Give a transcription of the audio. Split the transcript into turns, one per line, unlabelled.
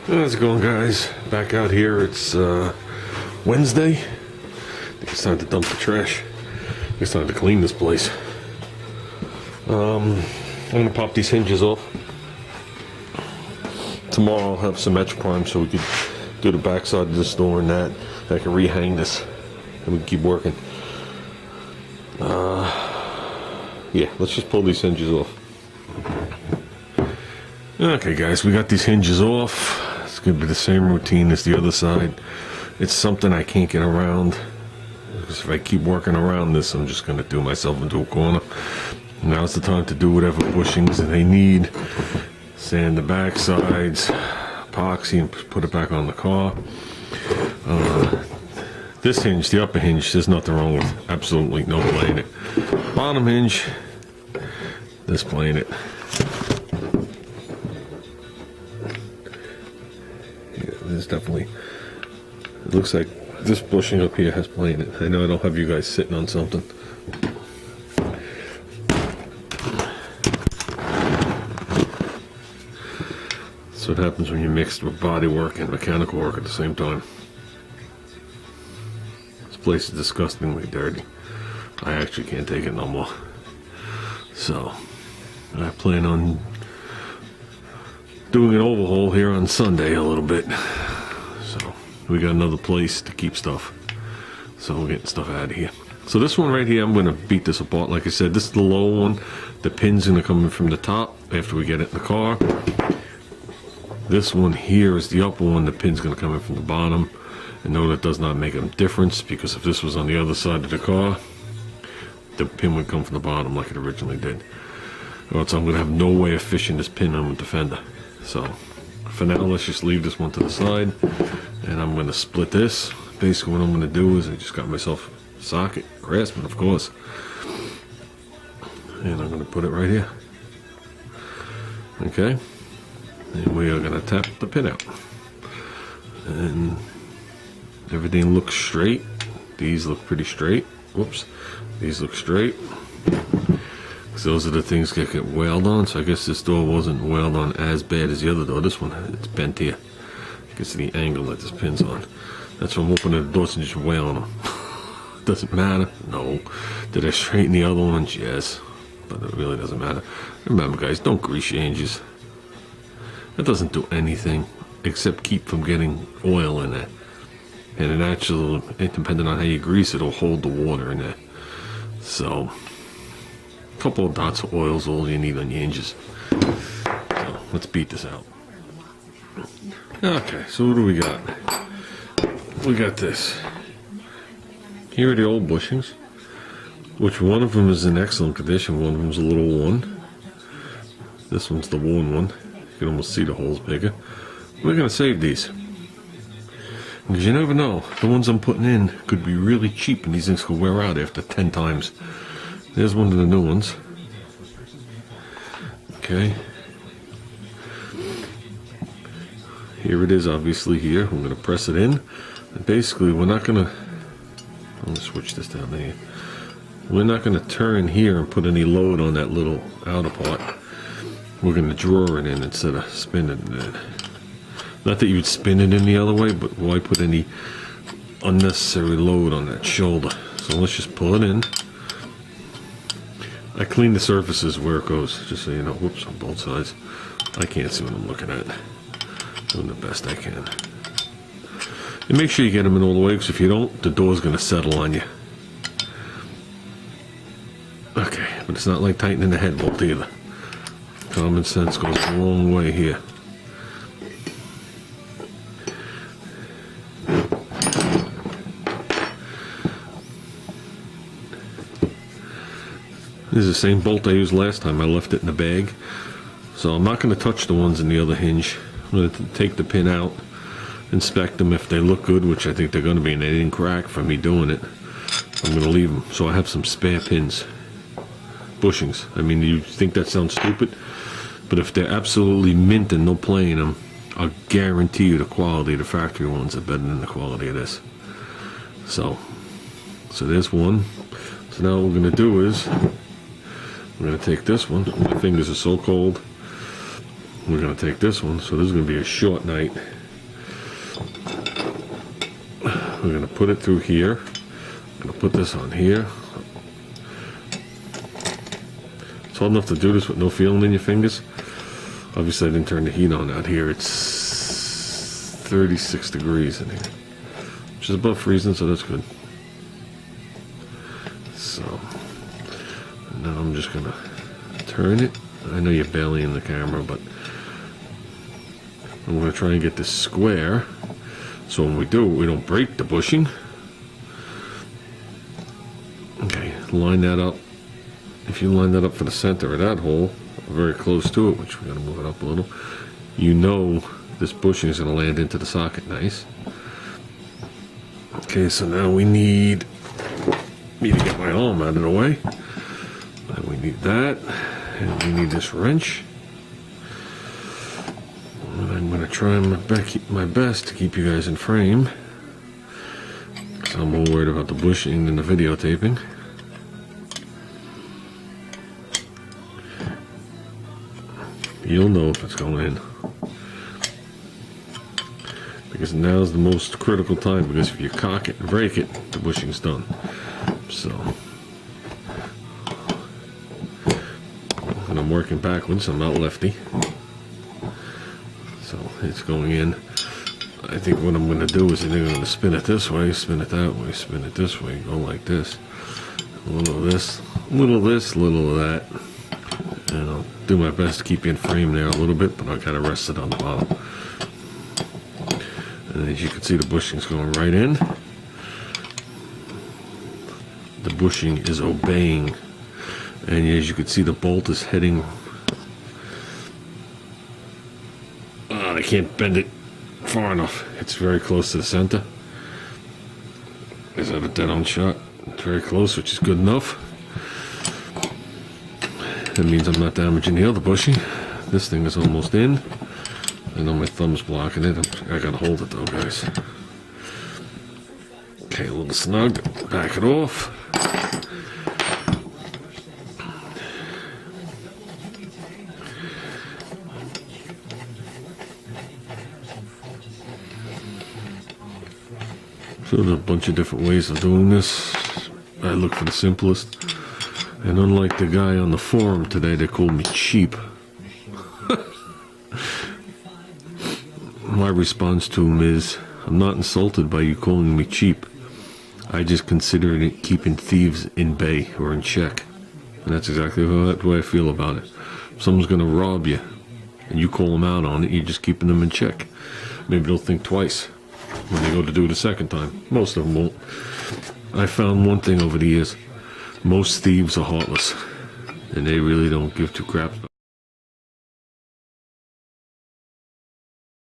How's it going, guys? Back out here. It's Wednesday. I think it's time to dump the trash. It's time to clean this place. I'm gonna pop these hinges off. Tomorrow I'll have some etch prime so we could do the backside of this door and that. I can rehang this and we can keep working. Yeah, let's just pull these hinges off. Okay, guys, we got these hinges off. It's gonna be the same routine as the other side. It's something I can't get around, because if I keep working around this, I'm just gonna do myself into a corner. Now's the time to do whatever bushings they need. Sand the back sides, epoxy, and put it back on the car. This hinge, the upper hinge, there's nothing wrong with. Absolutely no playing it. Bottom hinge, this playing it. Yeah, there's definitely. It looks like this bushing up here has playing it. I know I don't have you guys sitting on something. That's what happens when you mix with body work and mechanical work at the same time. This place is disgustingly dirty. I actually can't take it no more. So, I plan on doing an overhaul here on Sunday a little bit. So, we got another place to keep stuff. So, we're getting stuff out of here. So, this one right here, I'm going to beat this apart. Like I said, this is the low one. The pin's going to come in from the top after we get it in the car. This one here is the upper one. The pin's going to come in from the bottom. And no, that does not make a difference, because if this was on the other side of the car, the pin would come from the bottom like it originally did. Or else I'm going to have no way of fishing this pin on with the fender. So, for now, let's just leave this one to the side. And I'm going to split this. Basically, what I'm going to do is I just got myself a socket, Craftsman, of course. And I'm going to put it right here. Okay. And we are going to tap the pin out. And everything looks straight. These look pretty straight. Whoops. These look straight. So those are the things that get wailed on. So I guess this door wasn't wailed on as bad as the other door. This one, it's bent here. You can see the angle that this pin's on. That's why I'm opening the doors and just wailing them. Doesn't matter. No. Did I straighten the other ones? Yes. But it really doesn't matter. Remember, guys, don't grease your hinges. That doesn't do anything except keep from getting oil in there. And it actually, depending on how you grease it, it'll hold the water in there. So, a couple of dots of oil is all you need on your hinges. So, let's beat this out. Okay, so what do we got? We got this. Here are the old bushings, which one of them is in excellent condition, one of them is a little worn. This one's the worn one. You can almost see the holes bigger. We're going to save these. Because you never know. The ones I'm putting in could be really cheap and these things could wear out after 10 times. There's one of the new ones. Okay. Here it is, obviously here. I'm going to press it in. And basically, we're not going to... I'm going to switch this down there. We're not going to turn here and put any load on that little outer part. We're going to draw it in instead of spinning it in. Not that you would spin it in the other way, but why put any unnecessary load on that shoulder? So let's just pull it in. I clean the surfaces where it goes, just so you know. Whoops, on both sides. I can't see what I'm looking at. Doing the best I can. And make sure you get them in all the way, because if you don't, the door's going to settle on you. Okay, but it's not like tightening the head bolt either. Common sense goes a long way here. This is the same bolt I used last time. I left it in the bag. So I'm not going to touch the ones in the other hinge. I'm going to take the pin out, inspect them. If they look good, which I think they're going to be, and they didn't crack from me doing it, I'm going to leave them. So I have some spare pins. Bushings. I mean, you think that sounds stupid, but if they're absolutely mint and no play in them, I'll guarantee you the quality of the factory ones are better than the quality of this. So there's one. So now what we're going to do is, I'm going to take this one. My fingers are so cold. we're gonna take this one. So this is gonna be a short night. We're gonna put it through here. I'm gonna put this on here. It's hard enough to do this with no feeling in your fingers. Obviously I didn't turn the heat on out here. It's 36 degrees in here, which is above freezing, so that's good. So now I'm just gonna turn it. I know you're barely in the camera, but I'm gonna try and get this square, so when we do it, we don't break the bushing. Okay, line that up. If you line that up for the center of that hole, very close to it, which we're gonna move it up a little, you know this bushing is gonna land into the socket nice. Okay, so now we need me to get my arm out of the way. And we need that, and we need this wrench. And I'm gonna try my best to keep you guys in frame, because I'm more worried about the bushing than the videotaping. You'll know if it's going in, because now's the most critical time, because if you cock it and break it, the bushing's done. So, and I'm working backwards, I'm not lefty, so it's going in. I think what I'm going to do is I'm going to spin it this way, spin it that way, spin it this way, go like this. A little of this, a little of this, a little of that. And I'll do my best to keep you in frame there a little bit, but I gotta rest it on the bottom. And as you can see, the bushing's going right in. The bushing is obeying. And as you can see, the bolt is heading. I can't bend it far enough. It's very close to the center. Is that a dead-on shot? It's very close, which is good enough. That means I'm not damaging the other bushing. This thing is almost in. I know my thumb's blocking it. I gotta hold it though, guys. Okay, a little snug. Back it off. So there's a bunch of different ways of doing this. I look for the simplest. And unlike the guy on the forum today that called me cheap, my response to him is, I'm not insulted by you calling me cheap. I just consider it keeping thieves in bay or in check. And that's exactly the way I feel about it. If someone's going to rob you and you call them out on it, you're just keeping them in check. Maybe they'll think twice when they go to do it a second time. Most of them won't. I found one thing over the years. Most thieves are heartless, and they really don't give two craps.